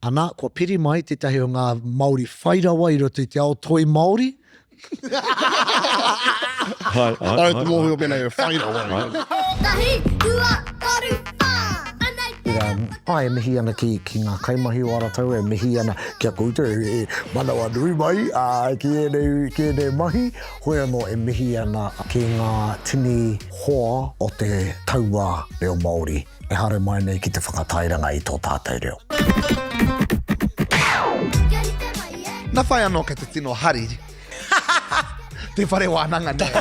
Hana, ko piri mai te tahi o ngā Māori whairawa I roto I te ao toi Māori. Hai. Te mohi o pēnei e whairawa. Tahi, tua, toru, whā. Ai, e mihi ana ki ngā kaimahi o Arataua, e mihi ana kia koutou, e manawa nui mai, ki enei mahi, hoi anō e mihi ana ki ngā tini hoa o te taua reo Māori. E hare mai nei ki te whakatairanga I tō tātou reo. Nā whai anō ka te tino hari. Te whare wānanga nei.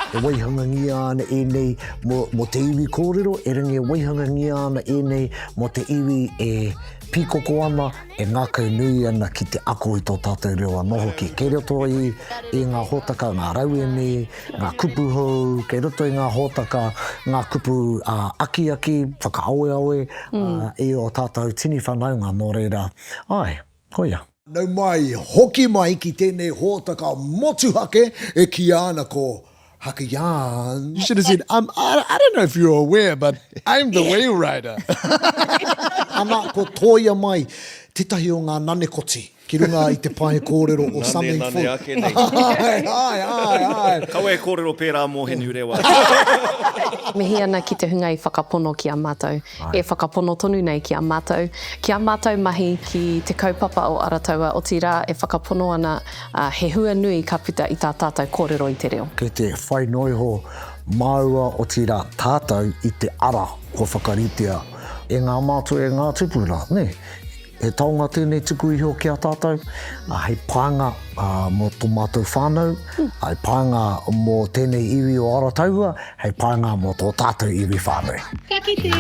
E waihanga ngia ana e nei mo te iwi kōrero, e rangi e waihanga ngia ana e nei mo te iwi e pīkoko ana, e ngākau nui ana ki te ako I tō tātou reo anoho ki. Kei roto I ngā hōtaka, ngā rauemi, ngā kupu hou, kei roto I ngā hōtaka, ngā kupu akiaki, Whakaaweawe, e o tātou tini whanaunga nō reira. Ai, hoia. Nau mai, hoki mai ki tēnei hōtaka motuhake e ki ana ko Hakayan. You should have said, I don't know if you're aware, but I'm the whale rider. Ana ko toia mai, tetahi o ngā nanekoti. Ki runga I te pae kōrero o something full. Nane ake nei. Ai. Kaua e kōrero pērā mō he nurewa. Mihi ana ki te hunga I whakapono ki a mātou. E whakapono tonu nei ki a mātou. Ki a mātou mahi ki te kaupapa o Arataua o tira e whakapono ana he hua nui ka puta I tā tātou kōrero I te reo. Kei te whainoiho maua o tira tātou I te ara ko whakaritea. E ngā mātou e ngā tupura, ne? E taonga tēnei tuku iho ki a tātou, hei pānga mo tō mātou whānau, hei pānga mo tēnei iwi o Arataua, hei pānga mo tō tātou iwi whānau. Ka kite.